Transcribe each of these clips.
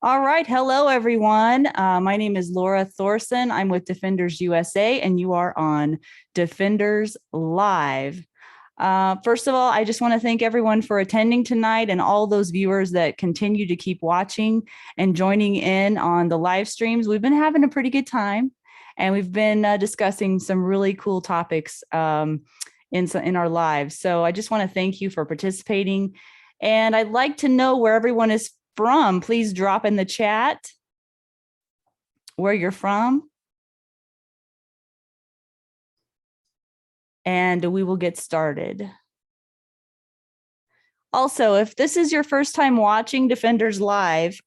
All right. Hello, everyone. My name is Lora Thorson. I'm with Defenders USA, and you are on Defenders Live. First of all, I just want to thank everyone for attending tonight and all those viewers that continue to keep watching and joining in on the live streams. We've been having a pretty good time, and we've been discussing some really cool topics in our lives. So I just want to thank you for participating. And I'd like to know where everyone is from. Please drop in the chat where you're from. And we will get started. Also, if this is your first time watching Defenders Live,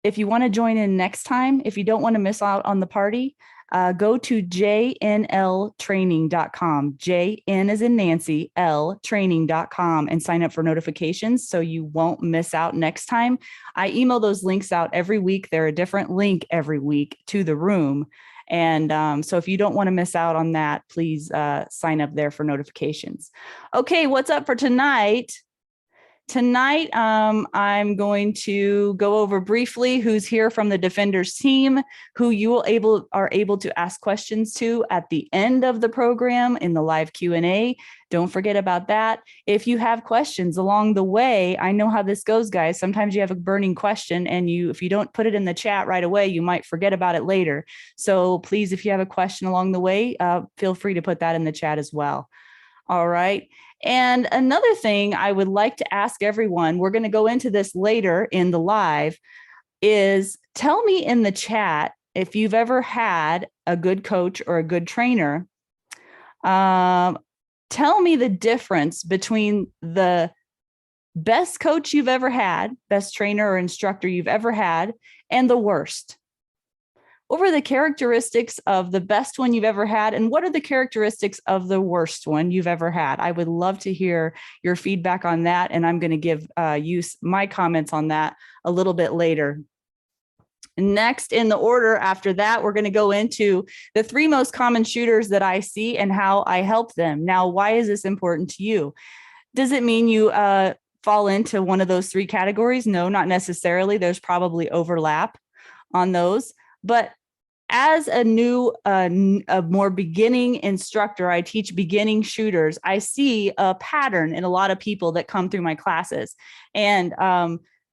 if you want to join in next time, if you don't want to miss out on the party, go to jnltraining.com, JN as in Nancy, L training.com, and sign up for notifications so you won't miss out next time. I email those links out every week. They're a different link every week to the room. And so if you don't want to miss out on that, please sign up there for notifications. Okay, what's up for tonight? Tonight, I'm going to go over briefly who's here from the Defenders team, who you are able to ask questions to at the end of the program in the live Q&A. Don't forget about that. If you have questions along the way, I know how this goes, guys. Sometimes you have a burning question, and if you don't put it in the chat right away, you might forget about it later. So please, if you have a question along the way, feel free to put that in the chat as well. All right. And another thing I would like to ask everyone, we're going to go into this later in the live, is tell me in the chat if you've ever had a good coach or a good trainer. Tell me the difference between the best coach you've ever had, best trainer or instructor you've ever had, and the worst. What were the characteristics of the best one you've ever had? And what are the characteristics of the worst one you've ever had? I would love to hear your feedback on that. And I'm going to give my comments on that a little bit later. Next in the order after that, we're going to go into the 3 most common shooters that I see and how I help them. Now, why is this important to you? Does it mean you fall into one of those 3 categories? No, not necessarily. There's probably overlap on those. But as a more beginning instructor, I teach beginning shooters. I see a pattern in a lot of people that come through my classes, and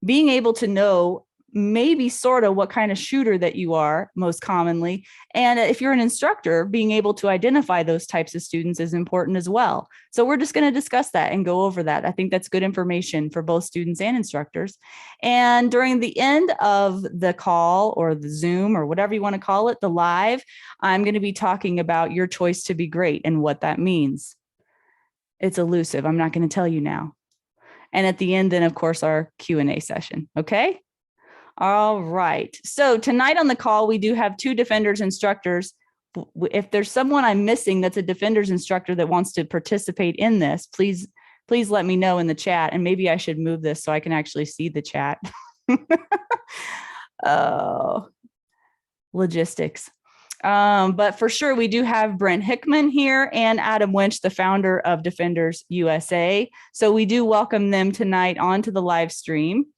being able to know maybe sort of what kind of shooter that you are most commonly. And if you're an instructor, being able to identify those types of students is important as well. So we're just going to discuss that and go over that. I think that's good information for both students and instructors. And during the end of the call or the Zoom or whatever you want to call it, the live, I'm going to be talking about your choice to be great and what that means. It's elusive. I'm not going to tell you now. And at the end, then, of course, our Q&A session. Okay. All right. So tonight on the call, we do have 2 Defenders instructors. If there's someone I'm missing that's a Defenders instructor that wants to participate in this, please let me know in the chat. And maybe I should move this so I can actually see the chat. Oh, logistics. But for sure, we do have Brent Hickman here and Adam Winch, the founder of Defenders USA. So we do welcome them tonight onto the live stream.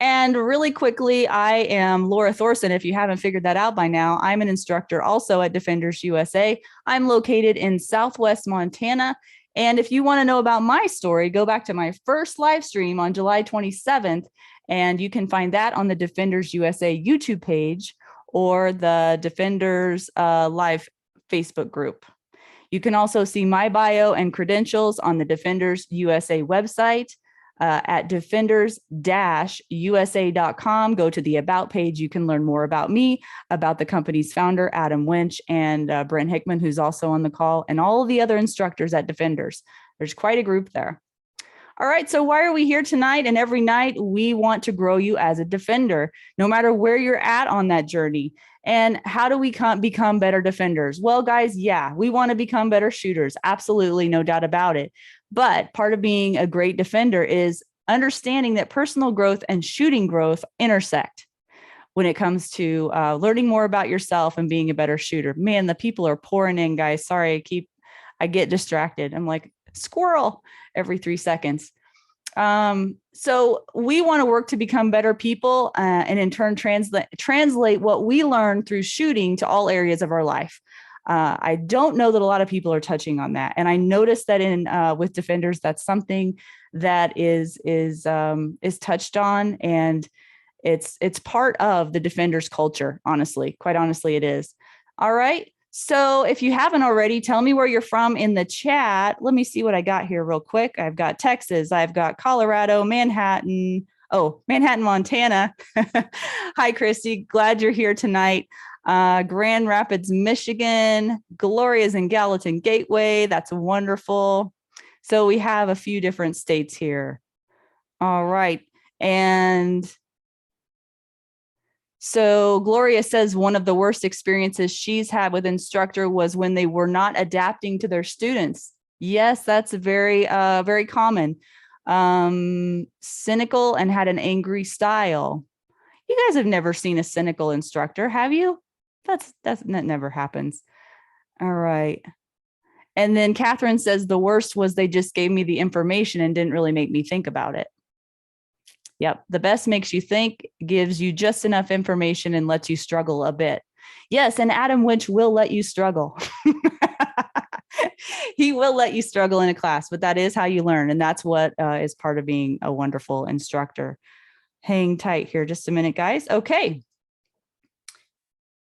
And really quickly, I am Lora Thorson. If you haven't figured that out by now, I'm an instructor also at Defenders USA. I'm located in Southwest Montana. And if you want to know about my story, go back to my first live stream on July 27th, and you can find that on the Defenders USA YouTube page or the Defenders Live Facebook group. You can also see my bio and credentials on the Defenders USA website. At defenders-usa.com. Go to the About page. You can learn more about me, about the company's founder, Adam Winch, and Brent Hickman, who's also on the call, and all of the other instructors at Defenders. There's quite a group there. All right, so why are we here tonight and every night? We want to grow you as a defender, no matter where you're at on that journey. And how do we become better defenders? Well, guys, yeah, we want to become better shooters. Absolutely, no doubt about it. But part of being a great defender is understanding that personal growth and shooting growth intersect when it comes to learning more about yourself and being a better shooter. Man, the people are pouring in, guys. Sorry, I get distracted. I'm like, squirrel every 3 seconds. So we want to work to become better people, and in turn translate what we learn through shooting to all areas of our life. I don't know that a lot of people are touching on that, and I noticed that in with defenders, that's something that is touched on, and it's part of the defenders culture. Honestly, quite honestly, it is. All right. So if you haven't already, tell me where you're from in the chat. Let me see what I got here real quick. I've got Texas, I've got Colorado, Manhattan. Oh, Manhattan, Montana. Hi, Christy. Glad you're here tonight. Grand Rapids, Michigan. Gloria's in Gallatin Gateway. That's wonderful. So we have a few different states here. All right. And so Gloria says one of the worst experiences she's had with Instructor was when they were not adapting to their students. Yes, that's very, very common. Cynical and had an angry style. You guys have never seen a cynical instructor, have you? That never happens. All right. And then Catherine says the worst was they just gave me the information and didn't really make me think about it. Yep. The best makes you think, gives you just enough information and lets you struggle a bit. Yes. And Adam Winch will let you struggle. He will let you struggle in a class, but that is how you learn. And that's what is part of being a wonderful instructor. Hang tight here just a minute, guys. Okay.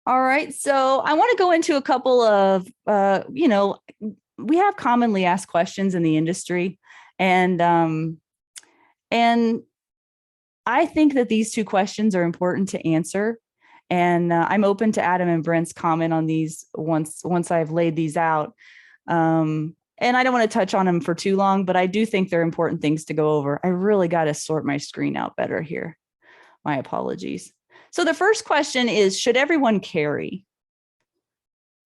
All right. So I want to go into a couple of, we have commonly asked questions in the industry, and I think that these two questions are important to answer, and I'm open to Adam and Brent's comment on these once I've laid these out. And I don't want to touch on them for too long, but I do think they're important things to go over. I really got to sort my screen out better here. My apologies. So the first question is, should everyone carry?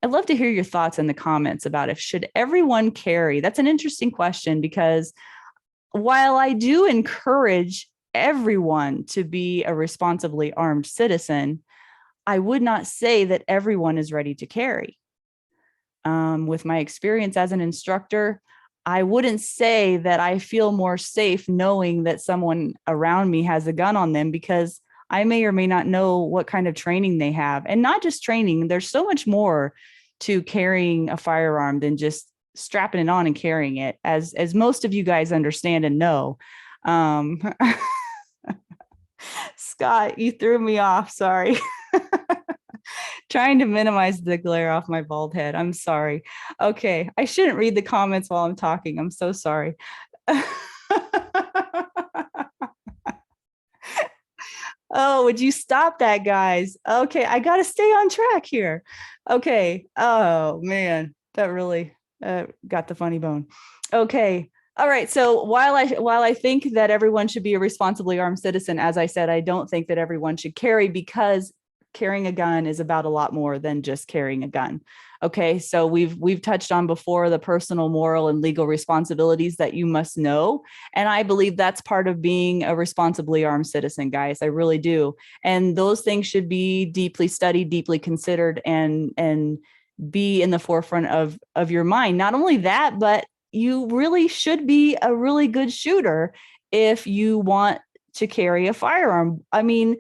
I'd love to hear your thoughts in the comments about if should everyone carry. That's an interesting question, because while I do encourage everyone to be a responsibly armed citizen, I would not say that everyone is ready to carry. With my experience as an instructor, I wouldn't say that I feel more safe knowing that someone around me has a gun on them, because I may or may not know what kind of training they have. And not just training, there's so much more to carrying a firearm than just strapping it on and carrying it, as most of you guys understand and know. Scott, you threw me off. Sorry. Trying to minimize the glare off my bald head. I'm sorry. Okay. I shouldn't read the comments while I'm talking. I'm so sorry. Oh, would you stop that, guys? Okay. I got to stay on track here. Okay. Oh, man. That really got the funny bone. Okay. All right. So while I think that everyone should be a responsibly armed citizen, as I said, I don't think that everyone should carry, because carrying a gun is about a lot more than just carrying a gun. Okay. So we've touched on before the personal, moral, and legal responsibilities that you must know. And I believe that's part of being a responsibly armed citizen, guys. I really do. And those things should be deeply studied, deeply considered, and be in the forefront of your mind. Not only that, but you really should be a really good shooter if you want to carry a firearm. I mean,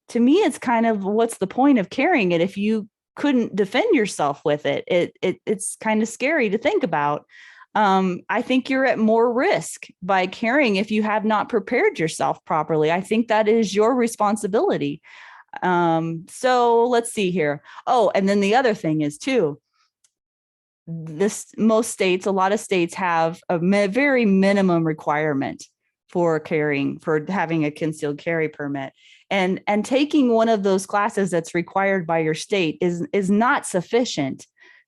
to me, it's kind of, what's the point of carrying it if you couldn't defend yourself with it? It's kind of scary to think about. I think you're at more risk by carrying if you have not prepared yourself properly. I think that is your responsibility. So let's see here. Oh, and then the other thing is too, a lot of states have a very minimum requirement for having a concealed carry permit. And taking one of those classes that's required by your state is not sufficient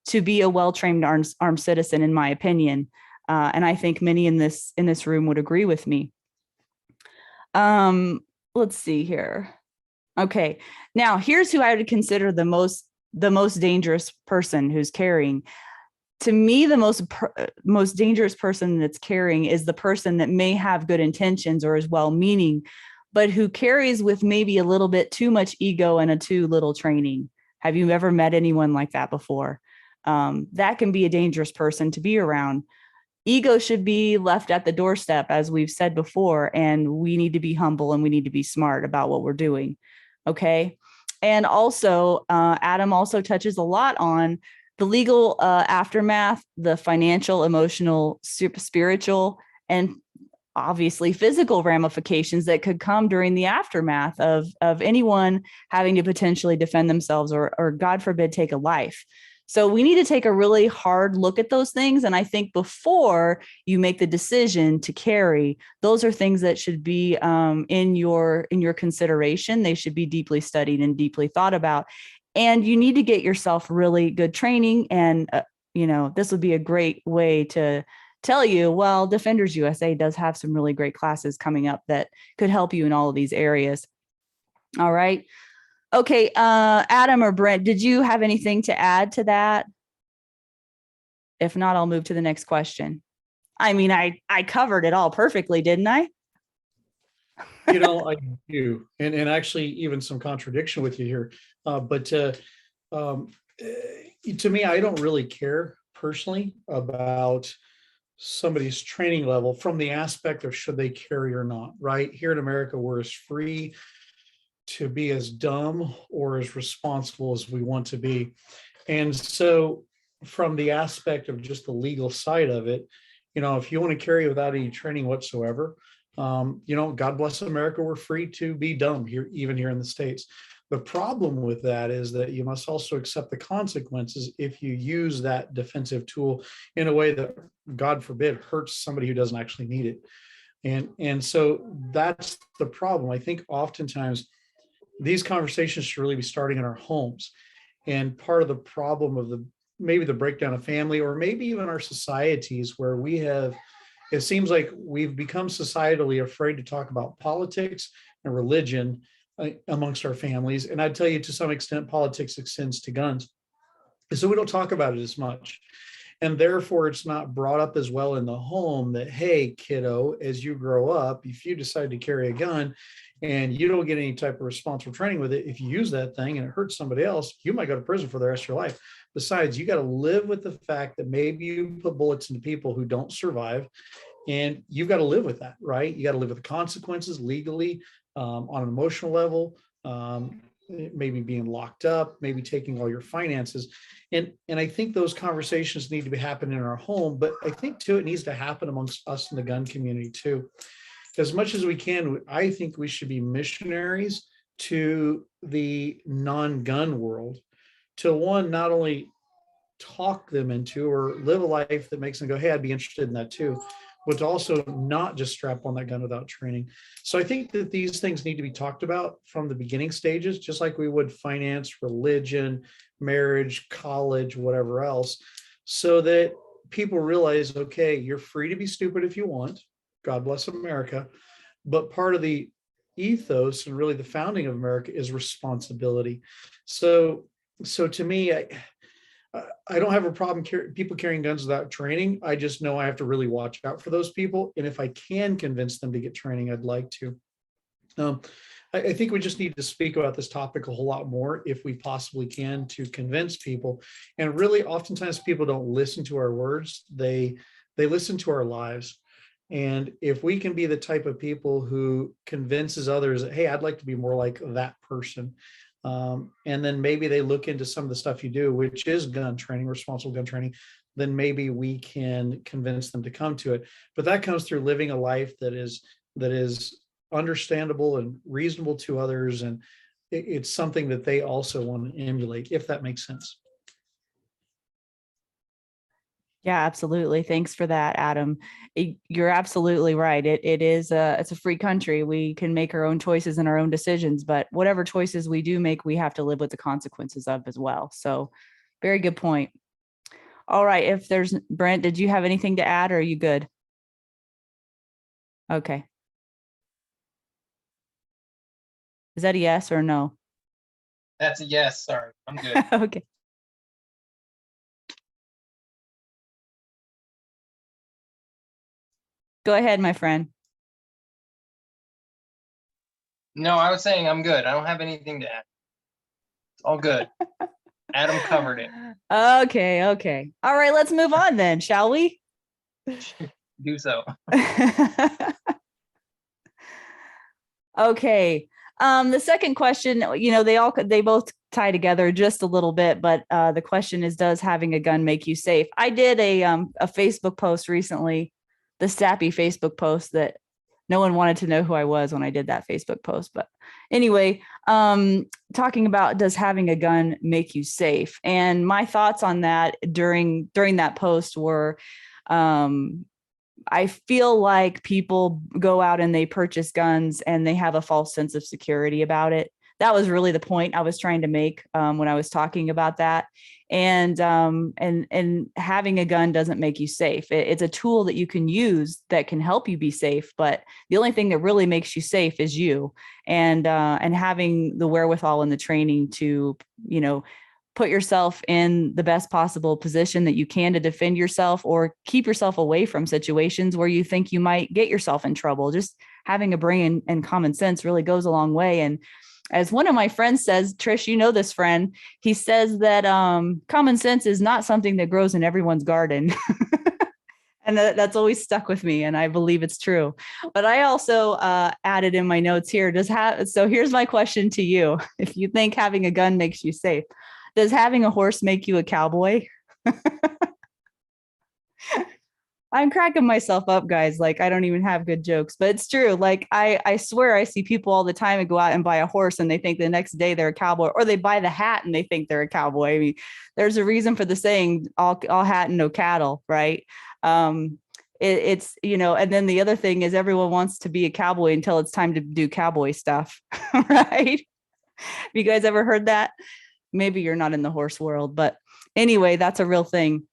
to be a well-trained armed citizen, in my opinion. And I think many in this room would agree with me. Let's see here. Okay, now here's who I would consider the most dangerous person who's carrying. To me, the most dangerous person that's carrying is the person that may have good intentions or is well-meaning, but who carries with maybe a little bit too much ego and a too little training. Have you ever met anyone like that before? That can be a dangerous person to be around. ego should be left at the doorstep, as we've said before, and we need to be humble and we need to be smart about what we're doing. Okay. And also, Adam also touches a lot on the legal aftermath, the financial, emotional, spiritual, and obviously physical ramifications that could come during the aftermath of anyone having to potentially defend themselves or God forbid, take a life. So we need to take a really hard look at those things. And I think before you make the decision to carry, those are things that should be in your consideration. They should be deeply studied and deeply thought about. And you need to get yourself really good training. And, this would be a great way to tell you, well, Defenders USA does have some really great classes coming up that could help you in all of these areas. All right. Okay, Adam or Brent, did you have anything to add to that? If not, I'll move to the next question. I mean, I covered it all perfectly, didn't I? I do, and actually even some contradiction with you here. But to me, I don't really care personally about somebody's training level from the aspect of should they carry or not, right? Here in America, we're as free to be as dumb or as responsible as we want to be. And so from the aspect of just the legal side of it, if you want to carry without any training whatsoever, God bless America, we're free to be dumb here, even here in the States. The problem with that is that you must also accept the consequences if you use that defensive tool in a way that, God forbid, hurts somebody who doesn't actually need it. And so that's the problem. I think oftentimes these conversations should really be starting in our homes. And part of the problem of maybe the breakdown of family, or maybe even our societies, where it seems like we've become societally afraid to talk about politics and religion amongst our families. And I'd tell you, to some extent, politics extends to guns. So we don't talk about it as much. And therefore, it's not brought up as well in the home that, hey, kiddo, as you grow up, if you decide to carry a gun and you don't get any type of responsible training with it, if you use that thing and it hurts somebody else, you might go to prison for the rest of your life. Besides, you got to live with the fact that maybe you put bullets into people who don't survive, and you've got to live with that, right? You got to live with the consequences legally, on an emotional level, maybe being locked up, maybe taking all your finances. And I think those conversations need to be happening in our home, but I think too, it needs to happen amongst us in the gun community too. As much as we can, I think we should be missionaries to the non-gun world, to one, not only talk them into or live a life that makes them go, hey, I'd be interested in that too, but to also not just strap on that gun without training. So I think that these things need to be talked about from the beginning stages, just like we would finance, religion, marriage, college, whatever else, so that people realize, okay, you're free to be stupid if you want. God bless America. But part of the ethos and really the founding of America is responsibility. So to me, I don't have a problem people carrying guns without training. I just know I have to really watch out for those people. And if I can convince them to get training, I'd like to. I think we just need to speak about this topic a whole lot more if we possibly can, to convince people. And really, oftentimes people don't listen to our words. They listen to our lives. And if we can be the type of people who convinces others that, hey, I'd like to be more like that person. And then maybe they look into some of the stuff you do, which is gun training, responsible gun training, then maybe we can convince them to come to it. But that comes through living a life that is understandable and reasonable to others. And it's something that they also want to emulate, if that makes sense. Yeah, absolutely. Thanks for that, Adam. You're absolutely right. It's a free country. We can make our own choices and our own decisions, but whatever choices we do make, we have to live with the consequences of as well. So very good point. All right. If there's Brent, did you have anything to add or are you good? Okay. Is that a yes or no? That's a yes. Sorry, I'm good. Okay. Go ahead, my friend. No, I was saying I'm good. I don't have anything to add. It's all good. Adam covered it. Okay. All right, let's move on then, shall we? Do so. Okay. The second question, they both tie together just a little bit, but the question is, does having a gun make you safe? I did a Facebook post recently, the sappy Facebook post that no one wanted to know who I was when I did that Facebook post. But anyway, talking about, does having a gun make you safe? And my thoughts on that during that post were, I feel like people go out and they purchase guns and they have a false sense of security about it. That was really the point I was trying to make when I was talking about that. And having a gun doesn't make you safe. It's a tool that you can use that can help you be safe. But the only thing that really makes you safe is you, and having the wherewithal and the training to, put yourself in the best possible position that you can to defend yourself or keep yourself away from situations where you think you might get yourself in trouble. Just having a brain and common sense really goes a long way. And as one of my friends says, Trish, this friend, he says that common sense is not something that grows in everyone's garden. And that's always stuck with me, and I believe it's true. But I also added in my notes here, so here's my question to you. If you think having a gun makes you safe, does having a horse make you a cowboy? I'm cracking myself up, guys. Like, I don't even have good jokes, but it's true. Like, I swear I see people all the time and go out and buy a horse and they think the next day they're a cowboy, or they buy the hat and they think they're a cowboy. I mean, there's a reason for the saying, all hat and no cattle, right? It's, and then the other thing is everyone wants to be a cowboy until it's time to do cowboy stuff, right? Have you guys ever heard that? Maybe you're not in the horse world, but anyway, that's a real thing.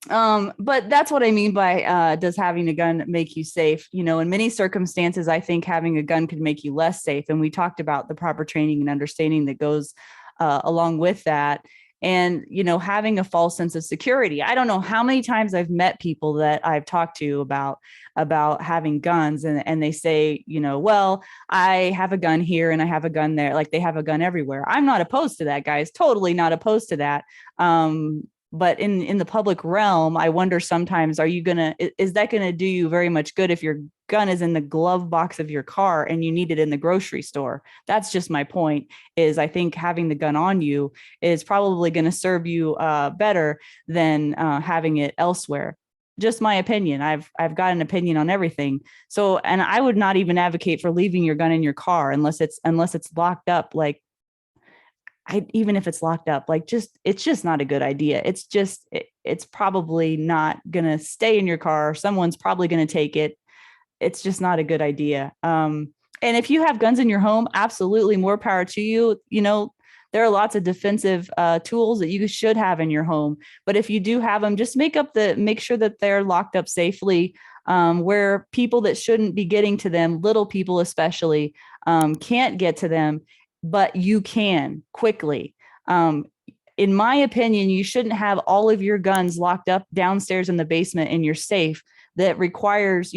But that's what I mean by does having a gun make you safe? In many circumstances, I think having a gun could make you less safe. And we talked about the proper training and understanding that goes along with that. And, having a false sense of security. I don't know how many times I've met people that I've talked to about having guns, and they say, well, I have a gun here and I have a gun there. Like, they have a gun everywhere. I'm not opposed to that, guys. Totally not opposed to that. But in the public realm, I wonder sometimes, is that going to do you very much good if your gun is in the glove box of your car and you need it in the grocery store? That's just my point, is I think having the gun on you is probably going to serve you better than having it elsewhere. Just my opinion. I've got an opinion on everything. So, and I would not even advocate for leaving your gun in your car unless it's locked up. Like, even if it's locked up, it's just not a good idea. It's probably not going to stay in your car. Someone's probably going to take it. It's just not a good idea. And if you have guns in your home, absolutely, more power to you. There are lots of defensive tools that you should have in your home. But if you do have them, just make sure that they're locked up safely, where people that shouldn't be getting to them, little people especially, can't get to them, but you can quickly. In my opinion, you shouldn't have all of your guns locked up downstairs in the basement in your safe. That requires,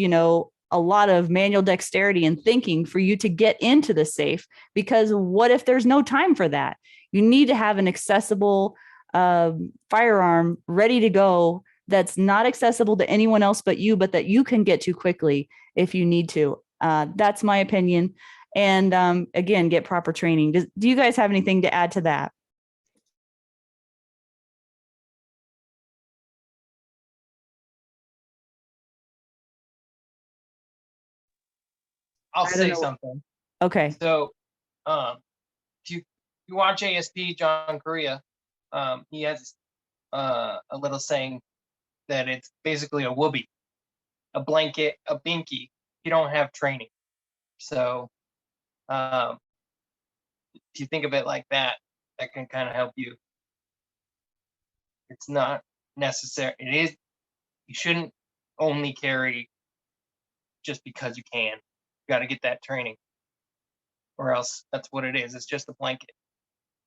a lot of manual dexterity and thinking for you to get into the safe, because what if there's no time for that? You need to have an accessible firearm ready to go that's not accessible to anyone else but you, but that you can get to quickly if you need to. That's my opinion. And again, get proper training. Do you guys have anything to add to that? I'll say know. something. Okay. So, if you watch ASP, John Korea, he has a little saying that it's basically a whoopee, a blanket, a binky. You don't have training. So, if you think of it like that, that can kind of help you. It's not necessary. It is. You shouldn't only carry just because you can. You got to get that training, or else that's what it is. It's just a blanket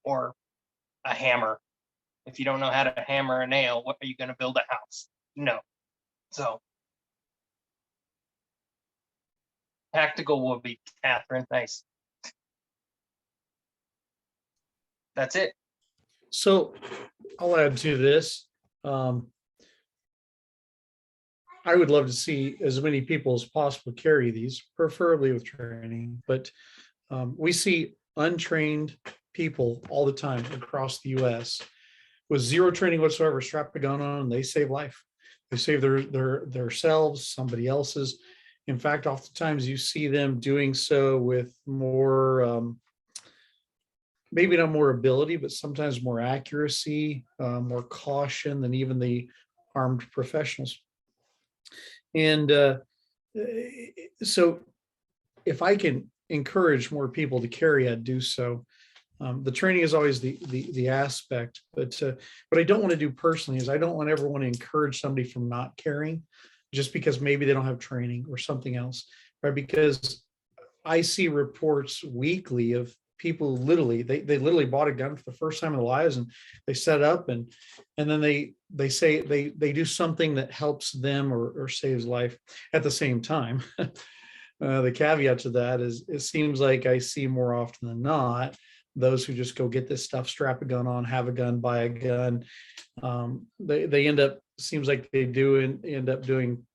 or a hammer. If you don't know how to hammer a nail, what are you going to build a house? No. So tactical would be Catherine. Nice. That's it. So I'll add to this. I would love to see as many people as possible carry these, preferably with training. But we see untrained people all the time across the U.S. with zero training whatsoever, strap a gun on, and they save life. They save their selves, somebody else's. In fact, oftentimes you see them doing so with more, maybe not more ability, but sometimes more accuracy, more caution than even the armed professionals. And so if I can encourage more people to carry, I'd do so. The training is always the aspect, but what I don't want to do personally is I don't want everyone to encourage somebody from not carrying just because maybe they don't have training or something else, right? Because I see reports weekly of people literally, they literally bought a gun for the first time in their lives, and they set up and then they say they do something that helps them or saves life at the same time. The caveat to that is it seems like I see more often than not those who just go get this stuff, strap a gun on, have a gun, buy a gun. They end up, seems like they do and end up doing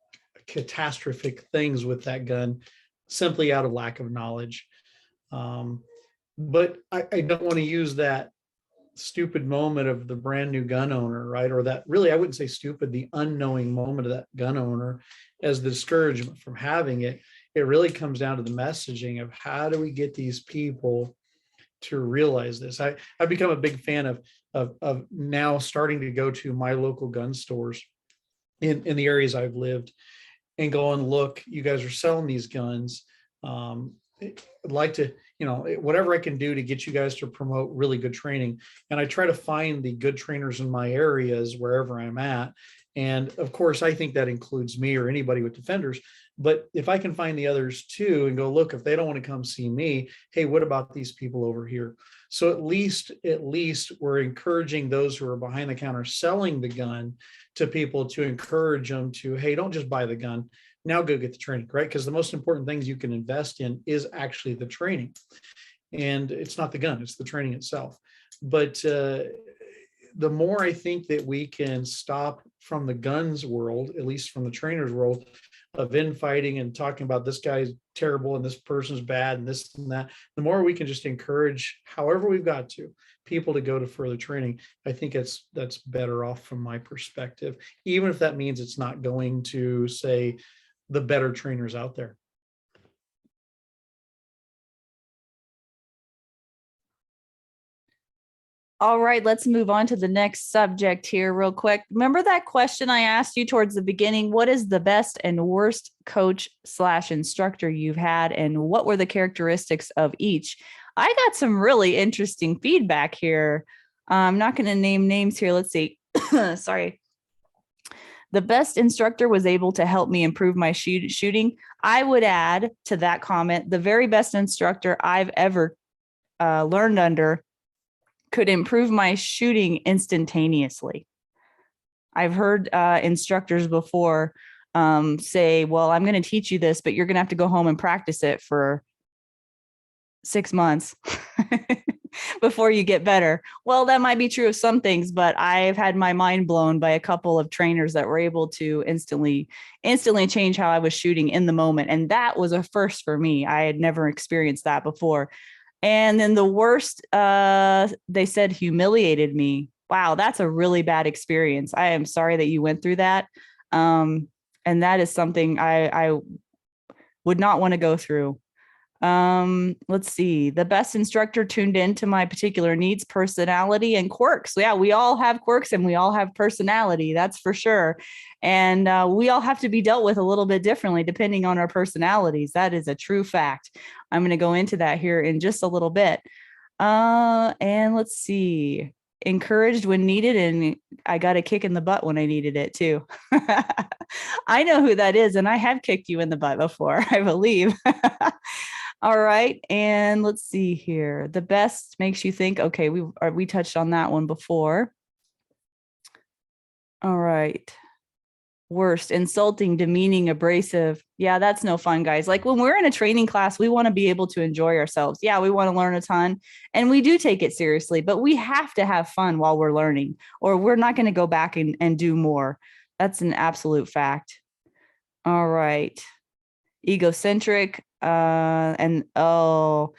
catastrophic things with that gun simply out of lack of knowledge. But I don't want to use that stupid moment of the brand new gun owner, right? Or that really, I wouldn't say stupid, the unknowing moment of that gun owner as the discouragement from having it. It really comes down to the messaging of how do we get these people to realize this. I've become a big fan of now starting to go to my local gun stores in the areas I've lived and go and look, you guys are selling these guns. I'd like to, whatever I can do to get you guys to promote really good training. And I try to find the good trainers in my areas wherever I'm at. And of course, I think that includes me or anybody with defenders. But if I can find the others too and go, look, if they don't want to come see me, hey, what about these people over here? So at least we're encouraging those who are behind the counter selling the gun to people to encourage them to, hey, don't just buy the gun. Now go get the training, right? Because the most important things you can invest in is actually the training. And it's not the gun, it's the training itself. But the more I think that we can stop from the guns world, at least from the trainers world, of infighting and talking about this guy's terrible and this person's bad and this and that, the more we can just encourage, however we've got to, people to go to further training. I think that's better off from my perspective, even if that means it's not going to, say, the better trainers out there. All right, let's move on to the next subject here real quick. Remember that question I asked you towards the beginning? What is the best and worst coach / instructor you've had, and what were the characteristics of each? I got some really interesting feedback here. I'm not going to name names here. Let's see. Sorry. The best instructor was able to help me improve my shooting. I would add to that comment, the very best instructor I've ever learned under could improve my shooting instantaneously. I've heard instructors before say, well, I'm going to teach you this, but you're going to have to go home and practice it for 6 months before you get better. Well, that might be true of some things, but I've had my mind blown by a couple of trainers that were able to instantly change how I was shooting in the moment. And that was a first for me. I had never experienced that before. And then the worst, they said, humiliated me. Wow, that's a really bad experience. I am sorry that you went through that. And that is something I would not want to go through. Let's see. The best instructor tuned into my particular needs, personality, and quirks. Yeah, we all have quirks and we all have personality. That's for sure. And we all have to be dealt with a little bit differently depending on our personalities. That is a true fact. I'm going to go into that here in just a little bit. And let's see. Encouraged when needed, and I got a kick in the butt when I needed it too. I know who that is, and I have kicked you in the butt before, I believe. All right, and let's see here. The best makes you think. Okay, we touched on that one before. All right. Worst, insulting, demeaning, abrasive. Yeah, that's no fun, guys. Like when we're in a training class, we want to be able to enjoy ourselves. Yeah, we want to learn a ton, and we do take it seriously, but we have to have fun while we're learning, or we're not going to go back and do more. That's an absolute fact. All right. Egocentric. And oh,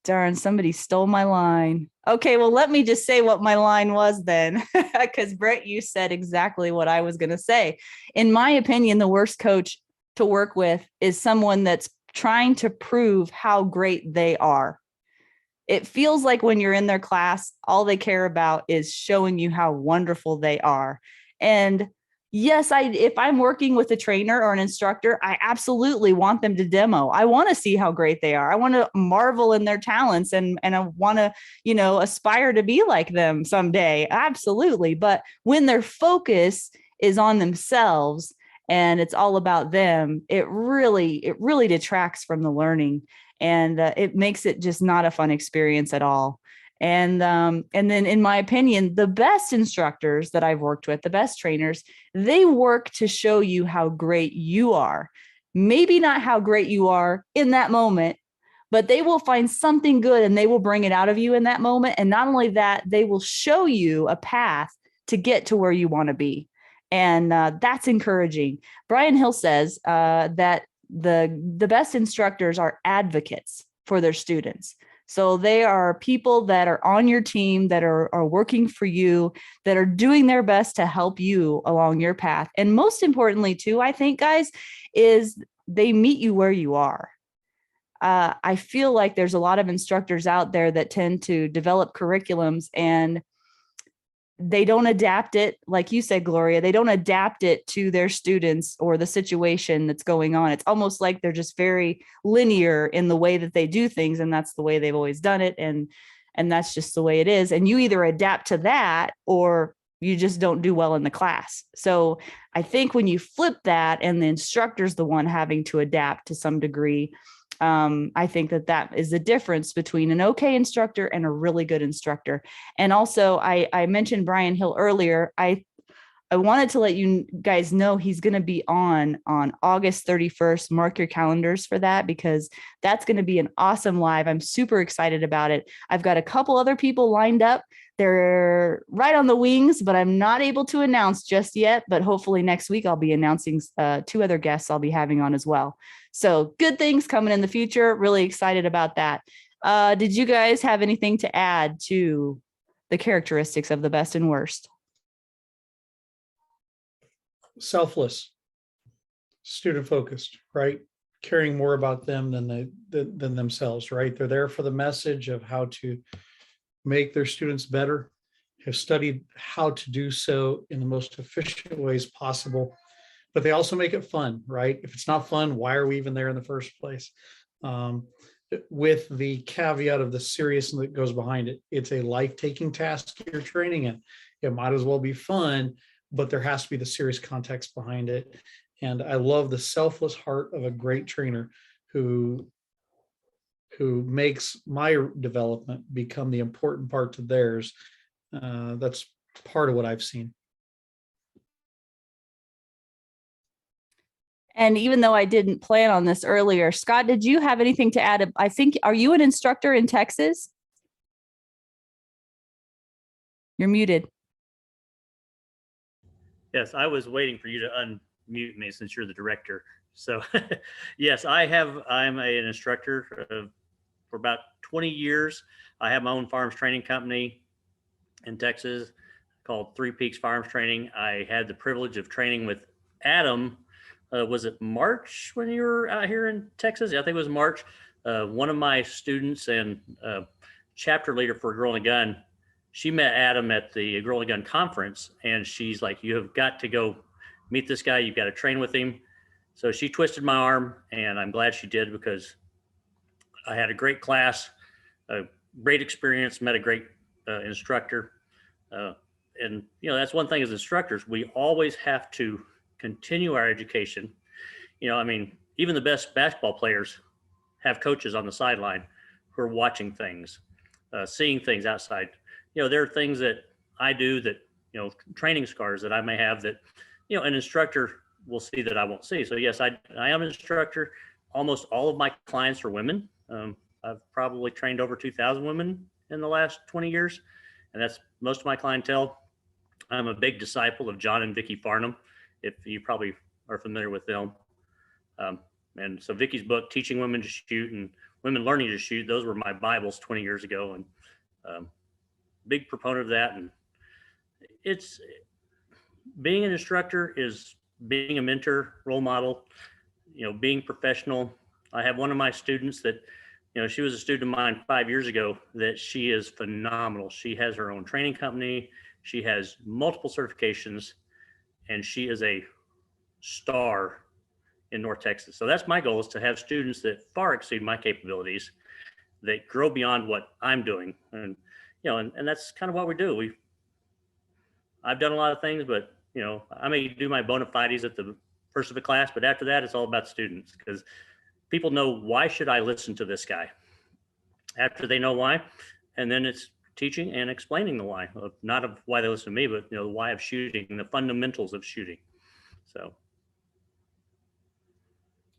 darn, somebody stole my line. Okay, well, let me just say what my line was then, because Brett, you said exactly what I was going to say. In my opinion, the worst coach to work with is someone that's trying to prove how great they are. It feels like when you're in their class, all they care about is showing you how wonderful they are. And yes, if I'm working with a trainer or an instructor, I absolutely want them to demo. I want to see how great they are. I want to marvel in their talents and I want to, aspire to be like them someday. Absolutely. But when their focus is on themselves and it's all about them, it really detracts from the learning. And it makes it just not a fun experience at all. And then, in my opinion, the best instructors that I've worked with, the best trainers, they work to show you how great you are. Maybe not how great you are in that moment, but they will find something good and they will bring it out of you in that moment. And not only that, they will show you a path to get to where you want to be. And that's encouraging. Brian Hill says that the best instructors are advocates for their students. So they are people that are on your team, that are working for you, that are doing their best to help you along your path. And most importantly, too, I think, guys, is they meet you where you are. I feel like there's a lot of instructors out there that tend to develop curriculums and they don't adapt it, like you said, Gloria, they don't adapt it to their students or the situation that's going on. It's almost like they're just very linear in the way that they do things. And that's the way they've always done it. And that's just the way it is. And you either adapt to that or you just don't do well in the class. So I think when you flip that and the instructor's the one having to adapt to some degree, I think that is the difference between an okay instructor and a really good instructor. And also, I mentioned Brian Hill earlier. I wanted to let you guys know he's going to be on August 31st. Mark your calendars for that because that's going to be an awesome live. I'm super excited about it. I've got a couple other people lined up. They're right on the wings, but I'm not able to announce just yet. But hopefully next week I'll be announcing 2 other guests I'll be having on as well. So good things coming in the future. Really excited about that. Did you guys have anything to add to the characteristics of the best and worst? Selfless, student focused, right? Caring more about them than themselves, right? They're there for the message of how to make their students better, have studied how to do so in the most efficient ways possible, but they also make it fun, right? If it's not fun, why are we even there in the first place? With the caveat of the seriousness that goes behind it. It's a life-taking task you're training in. It might as well be fun, but there has to be the serious context behind it. And I love the selfless heart of a great trainer who makes my development become the important part to theirs. That's part of what I've seen. And even though I didn't plan on this earlier, Scott, did you have anything to add? I think, are you an instructor in Texas? You're muted. Yes, I was waiting for you to unmute me since you're the director. So yes, I'm an instructor for about 20 years. I have my own farms training company in Texas called Three Peaks Farms Training. I had the privilege of training with Adam. Was it March when you were out here in Texas? Yeah, I think it was March. One of my students and chapter leader for Girl and Gun, she met Adam at the Girl and Gun conference, and she's like, "You have got to go meet this guy. You've got to train with him." So she twisted my arm, and I'm glad she did because I had a great class, a great experience, met a great instructor. And, that's one thing as instructors, we always have to continue our education. I mean, even the best basketball players have coaches on the sideline who are watching things, seeing things outside. There are things that I do that, training scars that I may have that, an instructor will see that I won't see. So yes, I am an instructor. Almost all of my clients are women. I've probably trained over 2,000 women in the last 20 years, and that's most of my clientele. I'm a big disciple of John and Vicki Farnham, if you probably are familiar with them. And so Vicky's book, Teaching Women to Shoot and Women Learning to Shoot, those were my Bibles 20 years ago, and big proponent of that. And it's being an instructor is being a mentor, role model, being professional. I have one of my students that, she was a student of mine 5 years ago, that she is phenomenal. She has her own training company. She has multiple certifications, and she is a star in North Texas. So that's my goal, is to have students that far exceed my capabilities, that grow beyond what I'm doing. And, and that's kind of what we do. I've done a lot of things, but, I may do my bona fides at the first of the class, but after that, it's all about students, because people know, why should I listen to this guy? After they know why, and then it's teaching and explaining the why, not of why they listen to me, but the why of shooting and the fundamentals of shooting. So.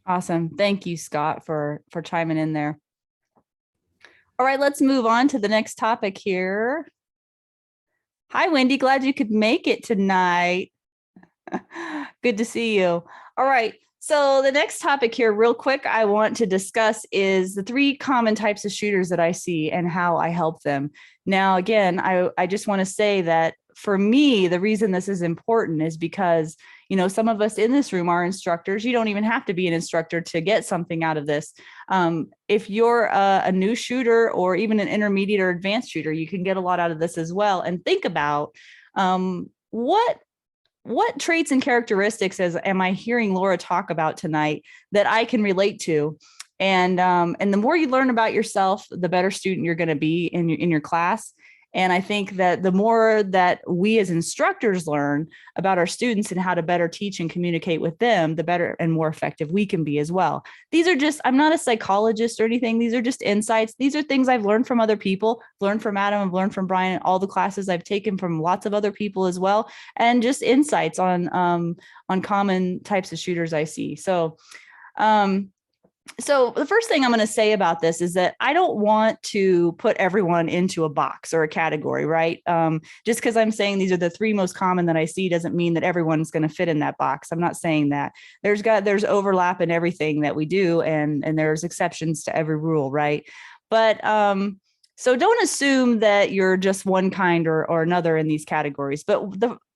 Awesome. Thank you, Scott, for chiming in there. All right, let's move on to the next topic here. Hi, Wendy. Glad you could make it tonight. Good to see you. All right. So the next topic here, real quick, I want to discuss is the 3 common types of shooters that I see and how I help them. Now, again, I just want to say that for me, the reason this is important is because, some of us in this room are instructors. You don't even have to be an instructor to get something out of this. If you're a new shooter or even an intermediate or advanced shooter, you can get a lot out of this as well. And think about what traits and characteristics am I hearing Lora talk about tonight that I can relate to? And the more you learn about yourself, the better student you're going to be in your class. And I think that the more that we as instructors learn about our students and how to better teach and communicate with them, the better and more effective we can be as well. These are just, I'm not a psychologist or anything. These are just insights. These are things I've learned from other people, learned from Adam, I've learned from Brian, all the classes I've taken from lots of other people as well. And just insights on common types of shooters I see. So the first thing I'm going to say about this is that I don't want to put everyone into a box or a category, right? Just because I'm saying these are the 3 most common that I see doesn't mean that everyone's going to fit in that box. I'm not saying that. There's overlap in everything that we do, and there's exceptions to every rule, right? But so don't assume that you're just one kind or another in these categories. But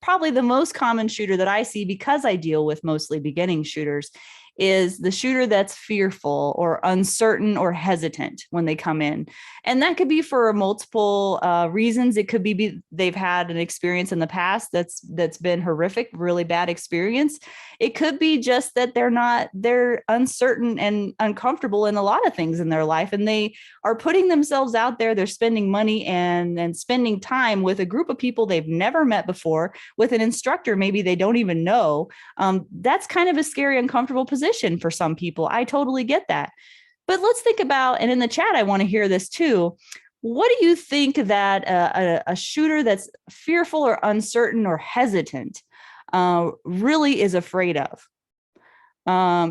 probably the most common shooter that I see, because I deal with mostly beginning shooters, is the shooter that's fearful or uncertain or hesitant when they come in. And that could be for multiple reasons. It could be they've had an experience in the past that's been horrific, really bad experience. It could be just that they're uncertain and uncomfortable in a lot of things in their life, and they are putting themselves out there. They're spending money and spending time with a group of people they've never met before, with an instructor maybe they don't even know. That's kind of a scary, uncomfortable position for some people. I totally get that. But let's think about, and in the chat, I want to hear this too. What do you think that a shooter that's fearful or uncertain or hesitant really is afraid of?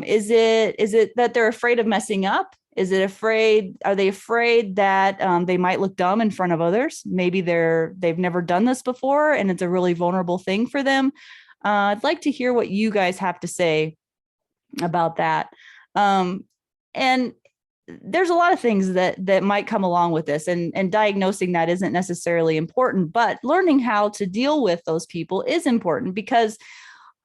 Is it that they're afraid of messing up? Are they afraid that they might look dumb in front of others? Maybe they've never done this before and it's a really vulnerable thing for them. I'd like to hear what you guys have to say about that. And there's a lot of things that might come along with this, and diagnosing that isn't necessarily important, but learning how to deal with those people is important, because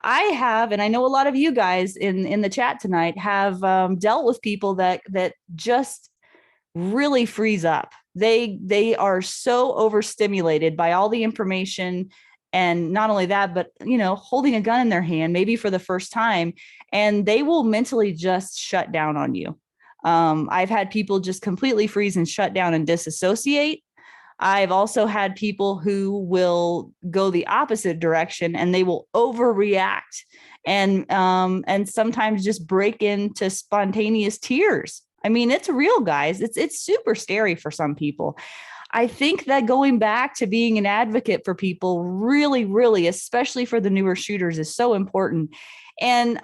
I have, and I know a lot of you guys in the chat tonight have dealt with people that just really freeze up. They are so overstimulated by all the information. And not only that, but, holding a gun in their hand, maybe for the first time, and they will mentally just shut down on you. I've had people just completely freeze and shut down and disassociate. I've also had people who will go the opposite direction, and they will overreact and sometimes just break into spontaneous tears. I mean, it's real, guys. It's super scary for some people. I think that going back to being an advocate for people really, really, especially for the newer shooters, is so important. And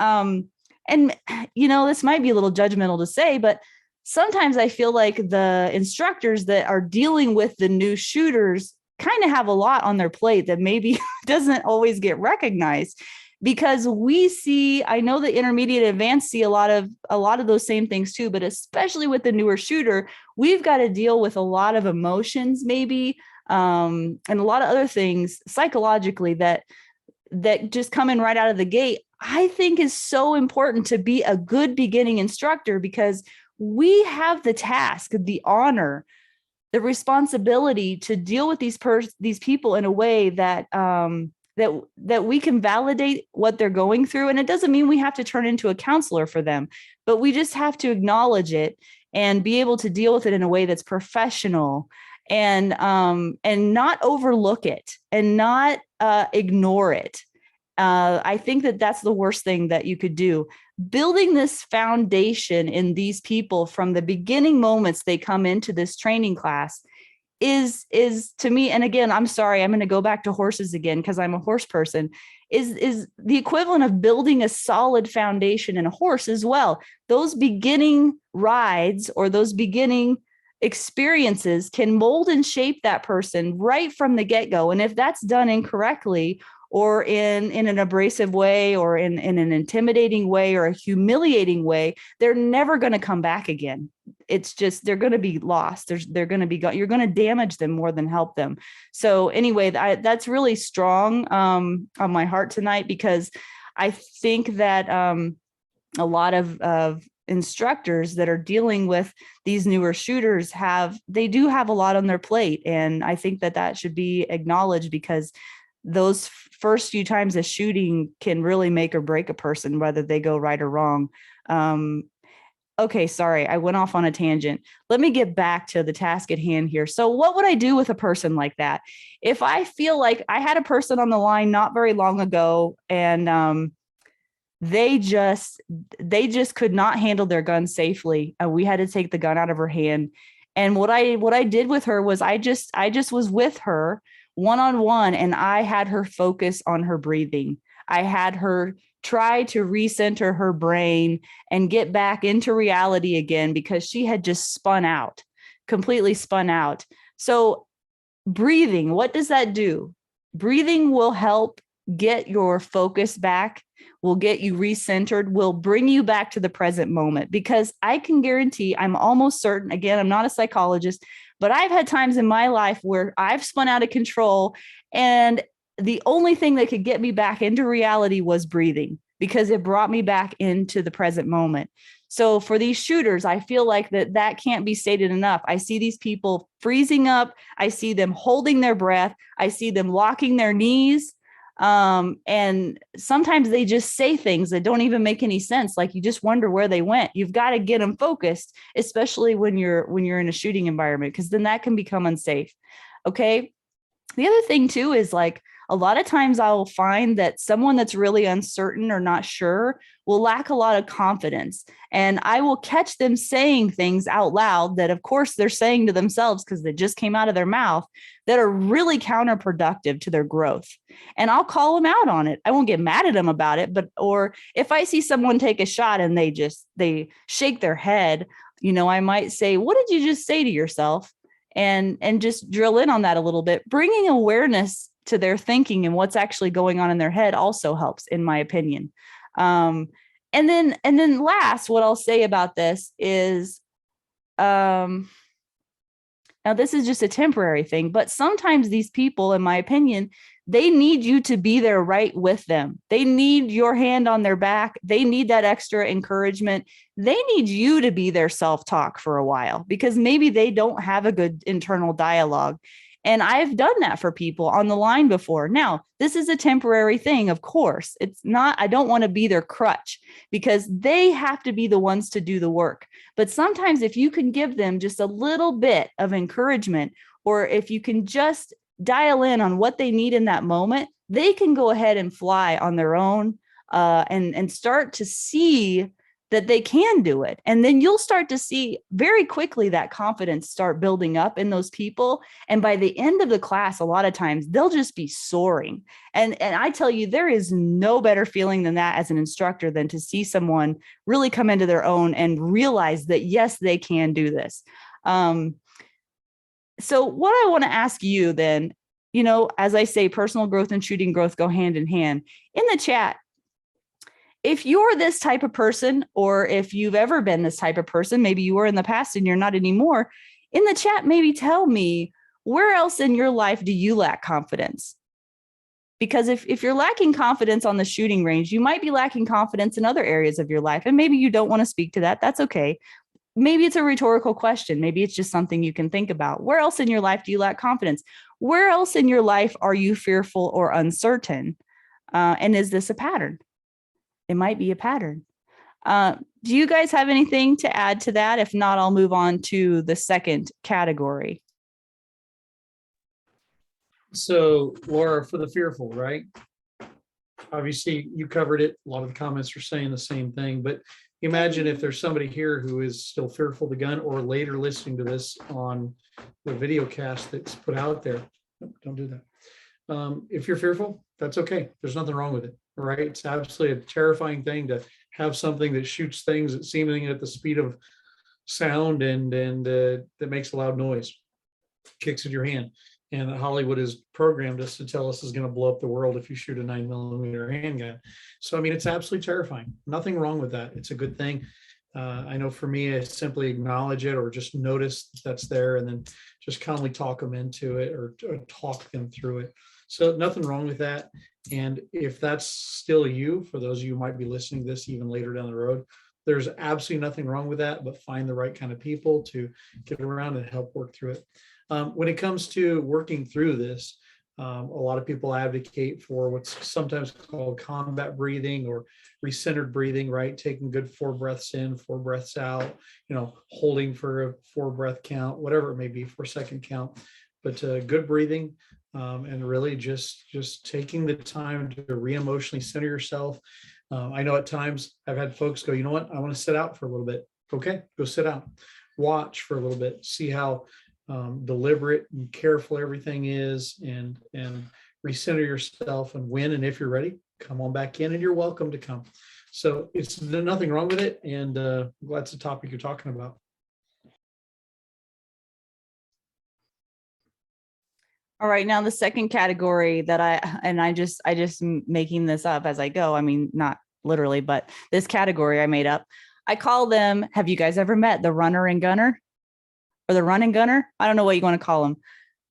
this might be a little judgmental to say, but sometimes I feel like the instructors that are dealing with the new shooters kind of have a lot on their plate that maybe doesn't always get recognized. because we see, I know the intermediate and advanced see a lot of those same things too, but especially with the newer shooter, we've got to deal with a lot of emotions maybe, and a lot of other things psychologically that just come in right out of the gate. I think is so important to be a good beginning instructor, because we have the task, the honor, the responsibility to deal with these people in a way that that we can validate what they're going through. And it doesn't mean we have to turn into a counselor for them, but we just have to acknowledge it and be able to deal with it in a way that's professional, and not overlook it and not ignore it. I think that that's the worst thing that you could do. Building this foundation in these people from the beginning moments they come into this training class is to me, and again, I'm sorry, I'm going to go back to horses again because I'm a horse person, is the equivalent of building a solid foundation in a horse as well. Those beginning rides or those beginning experiences can mold and shape that person right from the get-go. And if that's done incorrectly, or in an abrasive way, or in an intimidating way, or a humiliating way, they're never going to come back again. It's just, they're going to be lost. They're going to be gone. You're going to damage them more than help them. So anyway, that's really strong on my heart tonight, because I think that a lot of instructors that are dealing with these newer shooters they do have a lot on their plate. And I think that should be acknowledged, because those first few times of shooting can really make or break a person, whether they go right or wrong. Okay, sorry, I went off on a tangent. Let me get back to the task at hand here. So what would I do with a person like that? If I feel like I had a person on the line not very long ago, and they just could not handle their gun safely. We had to take the gun out of her hand. And what I did with her was I just was with her one-on-one, and I had her focus on her breathing. I had her try to recenter her brain and get back into reality again, because she had just completely spun out. So breathing, what does that do? Breathing will help get your focus back, will get you recentered, will bring you back to the present moment. Because I can guarantee, I'm almost certain, again, I'm not a psychologist, but I've had times in my life where I've spun out of control, and the only thing that could get me back into reality was breathing, because it brought me back into the present moment. So for these shooters, I feel like that can't be stated enough. I see these people freezing up. I see them holding their breath. I see them locking their knees. And sometimes they just say things that don't even make any sense. Like, you just wonder where they went. You've got to get them focused, especially when you're in a shooting environment, because then that can become unsafe. Okay. The other thing too is, like, a lot of times I will find that someone that's really uncertain or not sure will lack a lot of confidence. And I will catch them saying things out loud that, of course, they're saying to themselves because they just came out of their mouth, that are really counterproductive to their growth. And I'll call them out on it. I won't get mad at them about it, or if I see someone take a shot and they shake their head, I might say, what did you just say to yourself? And just drill in on that a little bit. Bringing awareness to their thinking and what's actually going on in their head also helps, in my opinion. And then last, what I'll say about this is, now this is just a temporary thing, but sometimes these people, in my opinion, they need you to be there right with them. They need your hand on their back. They need that extra encouragement. They need you to be their self-talk for a while, because maybe they don't have a good internal dialogue. And I've done that for people on the line before. Now, this is a temporary thing, of course. It's not, I don't want to be their crutch, because they have to be the ones to do the work. But sometimes if you can give them just a little bit of encouragement, or if you can just dial in on what they need in that moment, they can go ahead and fly on their own, and start to see that they can do it. And then you'll start to see very quickly that confidence start building up in those people. And by the end of the class, a lot of times they'll just be soaring. And I tell you, there is no better feeling than that as an instructor than to see someone really come into their own and realize that, yes, they can do this. So what I want to ask you then, as I say, personal growth and shooting growth go hand in hand. In the chat, if you're this type of person, or if you've ever been this type of person, maybe you were in the past and you're not anymore, in the chat, maybe tell me, where else in your life do you lack confidence? Because if you're lacking confidence on the shooting range, you might be lacking confidence in other areas of your life. And maybe you don't want to speak to that. That's okay. Maybe it's a rhetorical question. Maybe it's just something you can think about. Where else in your life do you lack confidence? Where else in your life are you fearful or uncertain? And is this a pattern? It might be a pattern. Do you guys have anything to add to that? If not, I'll move on to the second category. So Laura, for the fearful, right? Obviously you covered it. A lot of the comments are saying the same thing, but imagine if there's somebody here who is still fearful of the gun, or later listening to this on the video cast that's put out there. Nope, don't do that. If you're fearful, that's okay. There's nothing wrong with it, right? It's absolutely a terrifying thing to have something that shoots things that seemingly at the speed of sound and that makes a loud noise, kicks in your hand. And Hollywood has programmed us to tell us is going to blow up the world if you shoot a 9mm handgun. So, I mean, it's absolutely terrifying. Nothing wrong with that. It's a good thing. I know for me, I simply acknowledge it, or just notice that's there, and then just calmly talk them into it, or talk them through it. So nothing wrong with that. And if that's still you, for those of you who might be listening to this even later down the road, there's absolutely nothing wrong with that, but find the right kind of people to get around and help work through it. When it comes to working through this, a lot of people advocate for what's sometimes called combat breathing or recentered breathing, right? Taking good 4 breaths in, 4 breaths out, holding for a 4-breath count, whatever it may be, 4-second count, but good breathing, and really just taking the time to re-emotionally center yourself. I know at times I've had folks go, you know what, I want to sit out for a little bit. Okay, go sit out, watch for a little bit, see how deliberate and careful everything is, and recenter yourself, and when and if you're ready, come on back in, and you're welcome to come. So there's nothing wrong with it, and I'm glad it's a topic you're talking about. All right, now the second category that I just making this up as I go. I mean, not literally, but this category I made up. I call them, have you guys ever met the runner and gunner? Or the run and gunner? I don't know what you want to call them.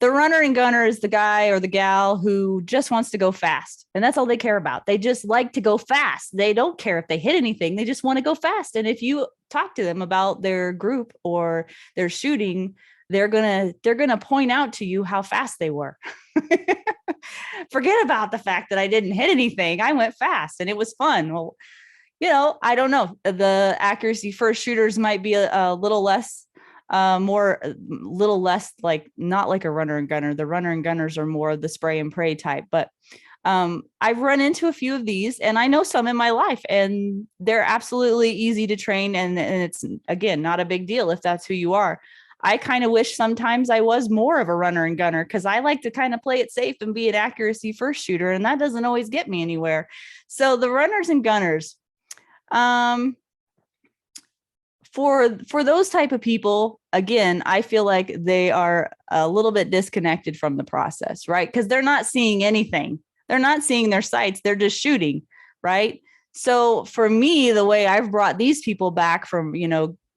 The runner and gunner is the guy or the gal who just wants to go fast. And that's all they care about. They just like to go fast. They don't care if they hit anything. They just want to go fast. And if you talk to them about their group or their shooting, they're gonna point out to you how fast they were. Forget about the fact that I didn't hit anything. I went fast and it was fun. Well, I don't know. The accuracy first shooters might be a little less like, not like a runner and gunner. The runner and gunners are more the spray and pray type, but I've run into a few of these, and I know some in my life, and they're absolutely easy to train. And it's, again, not a big deal if that's who you are. I kind of wish sometimes I was more of a runner and gunner, because I like to kind of play it safe and be an accuracy first shooter, and that doesn't always get me anywhere. So the runners and gunners, for those type of people, again, I feel like they are a little bit disconnected from the process, right? Because they're not seeing anything. They're not seeing their sights. They're just shooting, right? So for me, the way I've brought these people back from,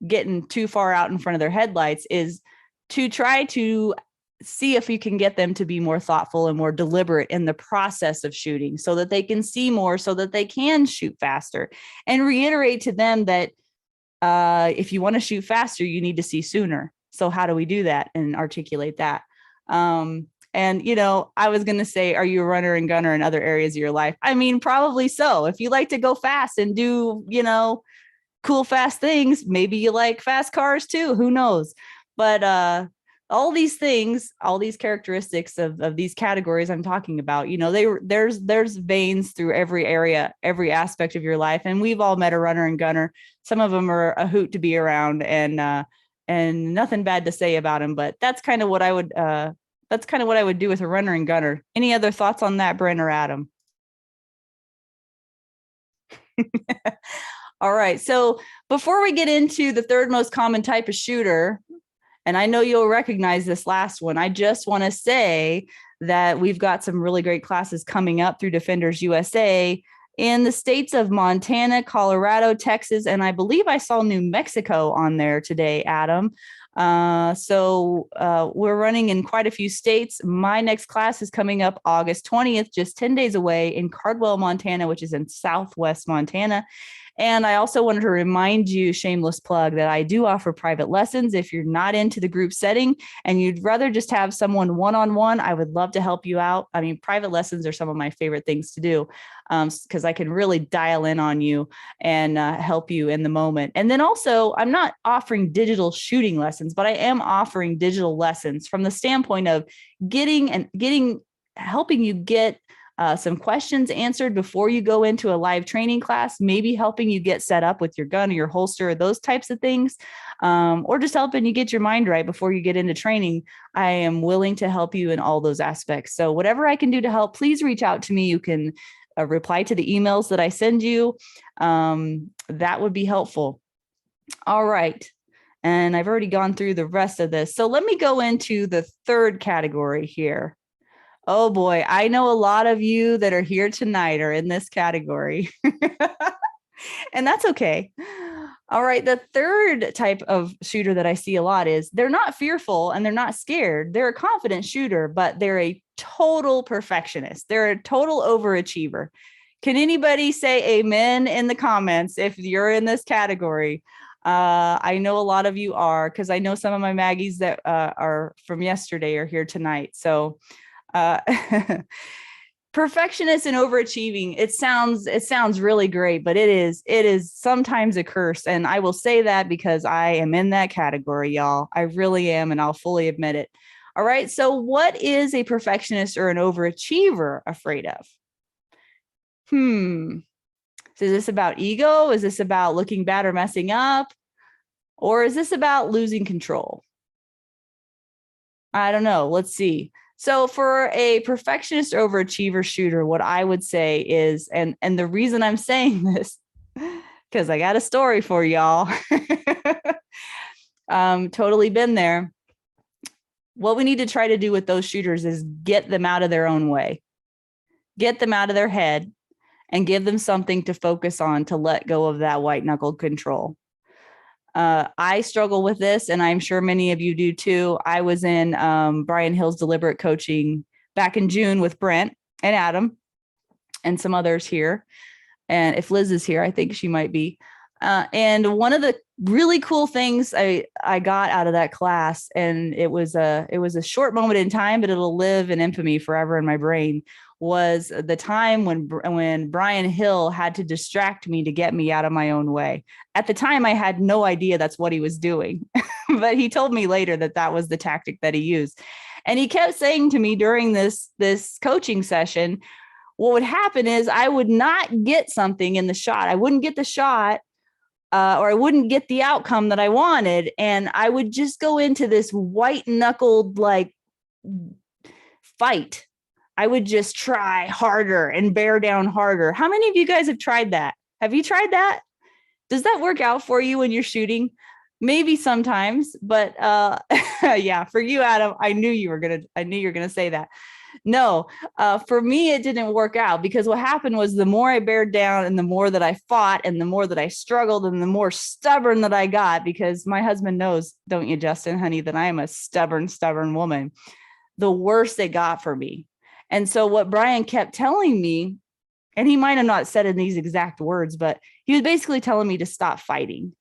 getting too far out in front of their headlights is to try to see if you can get them to be more thoughtful and more deliberate in the process of shooting, so that they can see more, so that they can shoot faster, and reiterate to them that if you want to shoot faster, you need to see sooner. So how do we do that and articulate that? And, I was going to say, are you a runner and gunner in other areas of your life? I mean, probably so. If you like to go fast and do, cool, fast things, maybe you like fast cars too. Who knows? But all these things, all these characteristics of these categories I'm talking about, there's veins through every area, every aspect of your life. And we've all met a runner and gunner. Some of them are a hoot to be around, and nothing bad to say about them. But that's kind of what I would do with a runner and gunner. Any other thoughts on that, Brent or Adam? All right. So before we get into the third most common type of shooter, and I know you'll recognize this last one, I just want to say that we've got some really great classes coming up through Defenders USA in the states of Montana, Colorado, Texas, and I believe I saw New Mexico on there today, Adam. So we're running in quite a few states. My next class is coming up August 20th, just 10 days away in Cardwell, Montana, which is in Southwest Montana. And I also wanted to remind you, shameless plug, that I do offer private lessons. If you're not into the group setting and you'd rather just have someone one-on-one, I would love to help you out. I mean, private lessons are some of my favorite things to do because I can really dial in on you and help you in the moment. And then also, I'm not offering digital shooting lessons, but I am offering digital lessons from the standpoint of helping you get some questions answered before you go into a live training class, maybe helping you get set up with your gun or your holster, those types of things, or just helping you get your mind right before you get into training. I am willing to help you in all those aspects. So whatever I can do to help, please reach out to me. You can reply to the emails that I send you. That would be helpful. All right. And I've already gone through the rest of this. So let me go into the third category here. Oh boy, I know a lot of you that are here tonight are in this category. And that's okay. All right, the third type of shooter that I see a lot is they're not fearful and they're not scared. They're a confident shooter, but they're a total perfectionist. They're a total overachiever. Can anybody say amen in the comments if you're in this category? I know a lot of you are, because I know some of my Maggies that are from yesterday are here tonight. So perfectionist and overachieving, it sounds really great, but it is sometimes a curse. And I will say that because I am in that category, y'all. I really am, and I'll fully admit it. All right. So what is a perfectionist or an overachiever afraid of? So is this about ego? Is this about looking bad or messing up? Or is this about losing control? I don't know. Let's see. So for a perfectionist overachiever shooter, what I would say is, and the reason I'm saying this, because I got a story for y'all. Totally been there. What we need to try to do with those shooters is get them out of their own way, get them out of their head, and give them something to focus on to let go of that white knuckled control. I struggle with this, and I'm sure many of you do too. I was in Brian Hill's deliberate coaching back in June with Brent and Adam and some others here. And if Liz is here, I think she might be. And one of the really cool things I got out of that class, and it was a short moment in time, but it'll live in infamy forever in my brain, was the time when Brian Hill had to distract me to get me out of my own way. At the time, I had no idea that's what he was doing, but he told me later that that was the tactic that he used. And he kept saying to me during this coaching session, what would happen is I would not get something in the shot. I wouldn't get the shot, or I wouldn't get the outcome that I wanted. And I would just go into this white knuckled like fight. I would just try harder and bear down harder. How many of you guys have tried that? Have you tried that? Does that work out for you when you're shooting? Maybe sometimes, but yeah, for you, Adam, I knew you were gonna say that. No, for me, it didn't work out, because what happened was the more I bared down and the more that I fought and the more that I struggled and the more stubborn that I got, because my husband knows, don't you, Justin, honey, that I am a stubborn woman, the worse it got for me. And so what Brian kept telling me, and he might have not said in these exact words, but he was basically telling me to stop fighting,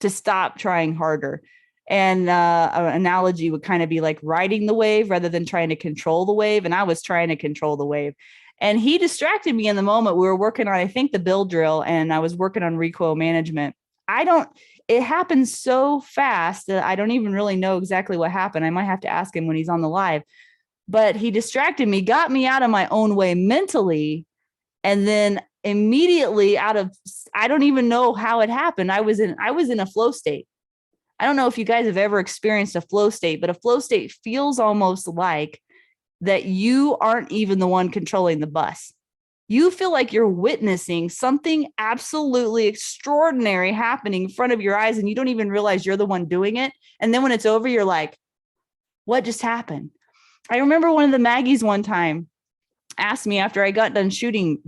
to stop trying harder. And an analogy would kind of be like riding the wave rather than trying to control the wave. And I was trying to control the wave. And he distracted me in the moment. We were working on, I think, the build drill, and I was working on recoil management. It happened so fast that I don't even really know exactly what happened. I might have to ask him when he's on the live. But he distracted me, got me out of my own way mentally. And then immediately I don't even know how it happened. I was in a flow state. I don't know if you guys have ever experienced a flow state, but a flow state feels almost like that you aren't even the one controlling the bus. You feel like you're witnessing something absolutely extraordinary happening in front of your eyes, and you don't even realize you're the one doing it. And then when it's over, you're like, what just happened? I remember one of the Maggies one time, asked me after I got done shooting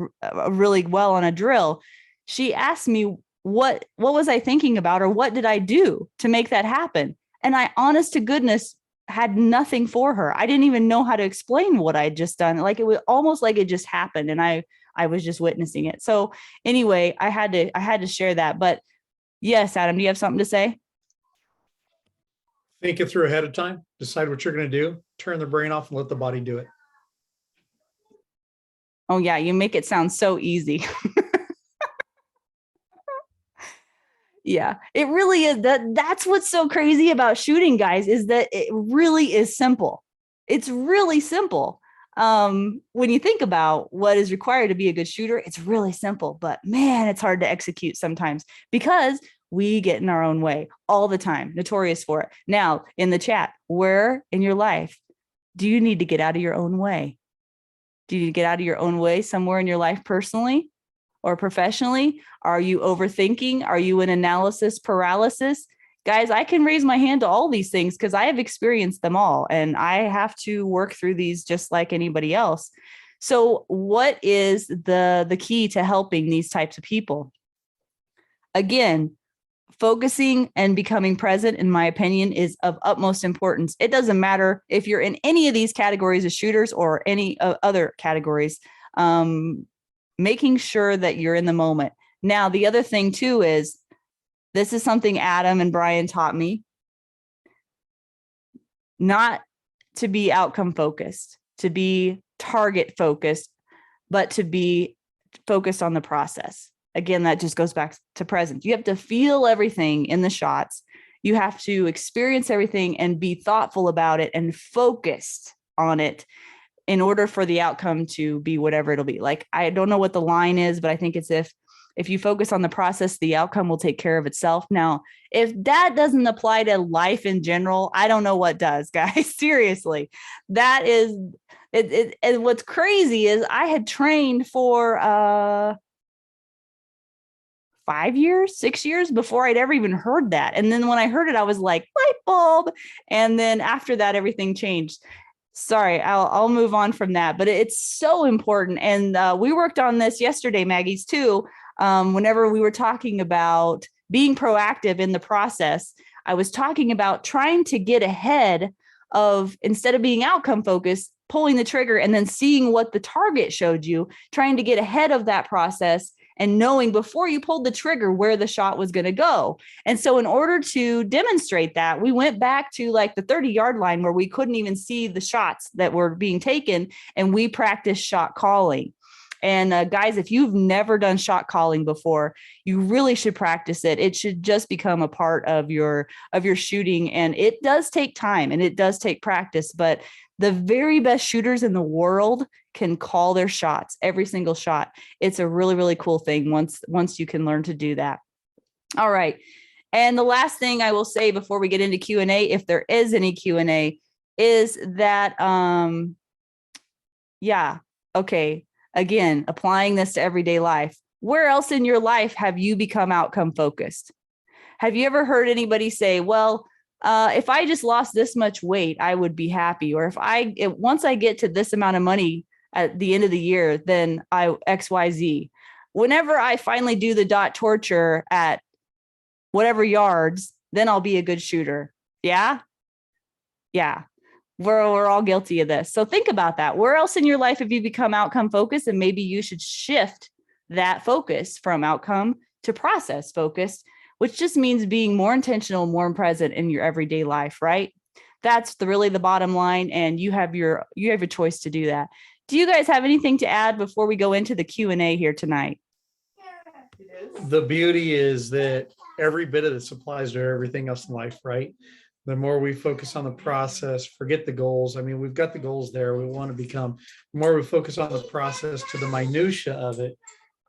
really well on a drill. She asked me what was I thinking about, or what did I do to make that happen? And I, honest to goodness, had nothing for her. I didn't even know how to explain what I'd just done. Like, it was almost like it just happened, and I was just witnessing it. So anyway, I had to share that. But yes, Adam, do you have something to say? Think it through ahead of time, decide what you're going to do, turn the brain off and let the body do it. Oh yeah, you make it sound so easy. Yeah, it really is. That's what's so crazy about shooting, guys, is that it really is simple. It's really simple. When you think about what is required to be a good shooter, it's really simple, but man, it's hard to execute sometimes because we get in our own way all the time, notorious for it. Now, in the chat, where in your life do you need to get out of your own way? Do you need to get out of your own way somewhere in your life personally or professionally? Are you overthinking? Are you in analysis paralysis? Guys, I can raise my hand to all these things because I have experienced them all, and I have to work through these just like anybody else. So what is the key to helping these types of people? Again, focusing and becoming present, in my opinion, is of utmost importance. It doesn't matter if you're in any of these categories of shooters or any other categories. Making sure that you're in the moment. Now, the other thing too is, this is something Adam and Brian taught me, not to be outcome focused, to be target focused, but to be focused on the process. Again, that just goes back to present. You have to feel everything in the shots. You have to experience everything and be thoughtful about it and focused on it in order for the outcome to be whatever it'll be. Like, I don't know what the line is, but I think it's if you focus on the process, the outcome will take care of itself. Now, if that doesn't apply to life in general, I don't know what does, guys. Seriously, that is it. And what's crazy is I had trained for 5 years, 6 years before I'd ever even heard that. And then when I heard it, I was like, light bulb. And then after that, everything changed. Sorry, I'll move on from that, but it's so important. And we worked on this yesterday, Maggies, too. Whenever we were talking about being proactive in the process, I was talking about trying to get ahead of, instead of being outcome focused, pulling the trigger and then seeing what the target showed you, trying to get ahead of that process and knowing before you pulled the trigger where the shot was going to go. And so in order to demonstrate that, we went back to like the 30-yard line where we couldn't even see the shots that were being taken, and we practiced shot calling. And guys, if you've never done shot calling before, you really should practice it. It should just become a part of your shooting. And it does take time and it does take practice, but the very best shooters in the world can call their shots, every single shot. It's a really, really cool thing once you can learn to do that. All right. And the last thing I will say before we get into Q&A, if there is any Q&A, is that, again, applying this to everyday life. Where else in your life have you become outcome focused? Have you ever heard anybody say, well, if I just lost this much weight, I would be happy. Or once I get to this amount of money at the end of the year, then XYZ. Whenever I finally do the dot torture at whatever yards, then I'll be a good shooter. Yeah. Yeah. We're all guilty of this. So think about that. Where else in your life have you become outcome focused? And maybe you should shift that focus from outcome to process focused, which just means being more intentional, more present in your everyday life, right? That's really the bottom line. And you have your choice to do that. Do you guys have anything to add before we go into the Q&A here tonight? The beauty is that every bit of this applies to everything else in life, right? The more we focus on the process, forget the goals. I mean, we've got the goals there. We want to become, the more we focus on the process to the minutia of it,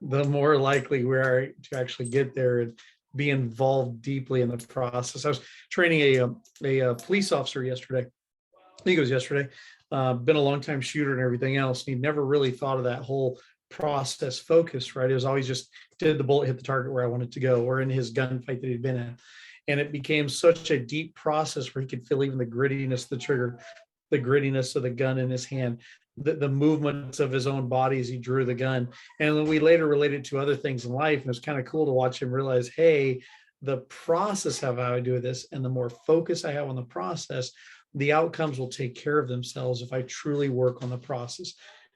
the more likely we are to actually get there and be involved deeply in the process. I was training a police officer yesterday. I think it was yesterday. Been a long time shooter and everything else. And he never really thought of that whole process focus, right? It was always just, did the bullet hit the target where I wanted to go, or in his gunfight that he'd been in. And it became such a deep process where he could feel even the grittiness of the trigger, the grittiness of the gun in his hand, the movements of his own body as he drew the gun. And then we later related to other things in life. And it's kind of cool to watch him realize, hey, the process of how I do this, and the more focus I have on the process, the outcomes will take care of themselves if I truly work on the process.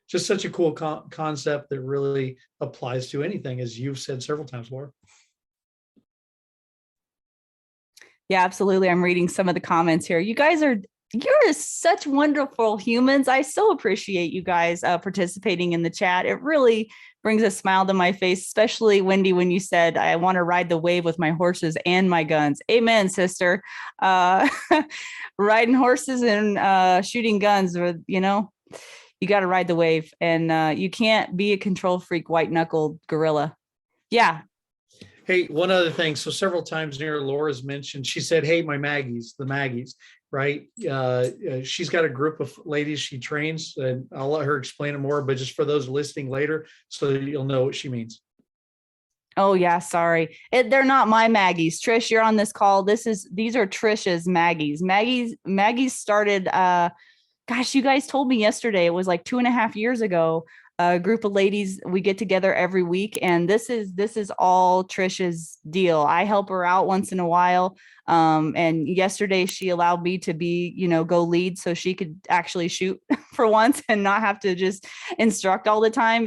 Just such a cool concept that really applies to anything, as you've said several times, Laura. Yeah, absolutely. I'm reading some of the comments here. You're such wonderful humans. I so appreciate you guys participating in the chat. It really brings a smile to my face, especially Wendy, when you said, I want to ride the wave with my horses and my guns. Amen, sister. Riding horses and shooting guns, you got to ride the wave, and you can't be a control freak, white knuckled gorilla. Yeah. Hey, one other thing. So several times near Laura's mentioned, she said, hey, my Maggies, the Maggies, right? She's got a group of ladies she trains, and I'll let her explain it more, but just for those listening later, so that you'll know what she means. Oh yeah, sorry. They're not my Maggies. Trish, you're on this call. These are Trish's Maggies. Maggies started, gosh, you guys told me yesterday, it was like 2.5 years ago. A group of ladies, we get together every week, and this is all Trish's deal. I help her out once in a while. And yesterday she allowed me to be, go lead, so she could actually shoot for once and not have to just instruct all the time.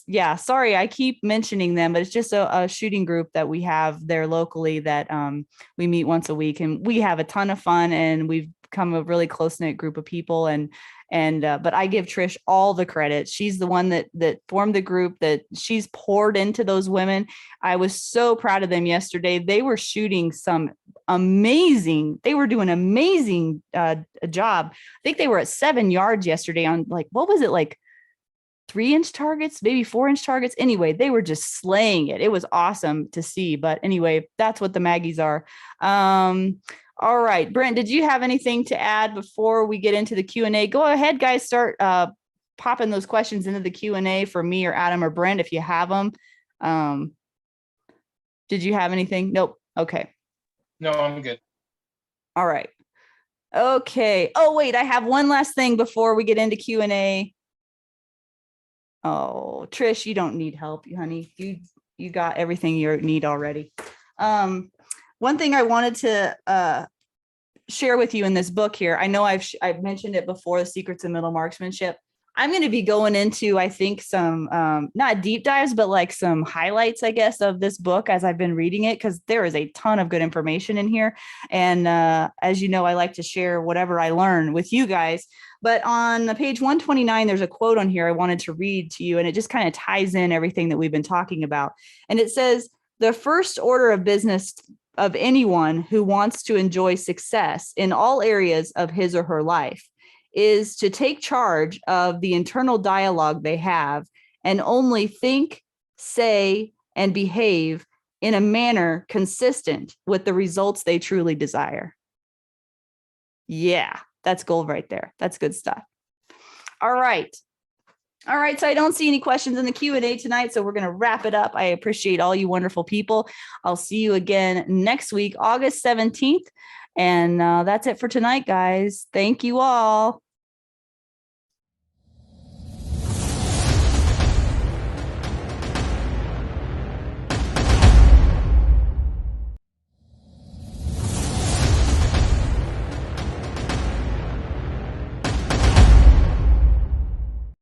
Yeah, sorry, I keep mentioning them, but it's just a shooting group that we have there locally that we meet once a week, and we have a ton of fun, and we've become a really close-knit group of people. But I give Trish all the credit. She's the one that formed the group, that she's poured into those women. I was so proud of them yesterday. They were shooting they were doing amazing job. I think they were at 7 yards yesterday on, like, what was it, like 3-inch targets, maybe 4-inch targets. Anyway, they were just slaying it. It was awesome to see. But anyway, that's what the Maggies are. All right, Brent, did you have anything to add before we get into the Q&A? Go ahead, guys, start popping those questions into the Q&A for me or Adam or Brent if you have them. Did you have anything? Nope. Okay. No, I'm good. All right. Okay. Oh, wait, I have one last thing before we get into Q&A. Oh, Trish, you don't need help, honey. You got everything you need already. One thing I wanted to share with you in this book here, I know I've mentioned it before, The Secrets of Middle Marksmanship. I'm going to be going into, I think, some not deep dives, but like some highlights, I guess, of this book as I've been reading it, because there is a ton of good information in here. And as you know, I like to share whatever I learn with you guys. But on page 129, there's a quote on here I wanted to read to you, and it just kind of ties in everything that we've been talking about. And it says, the first order of business of anyone who wants to enjoy success in all areas of his or her life is to take charge of the internal dialogue they have and only think, say, and behave in a manner consistent with the results they truly desire. Yeah, that's gold right there. That's good stuff. All right. All right, so I don't see any questions in the Q&A tonight, so we're going to wrap it up. I appreciate all you wonderful people. I'll see you again next week, August 17th. And that's it for tonight, guys. Thank you all.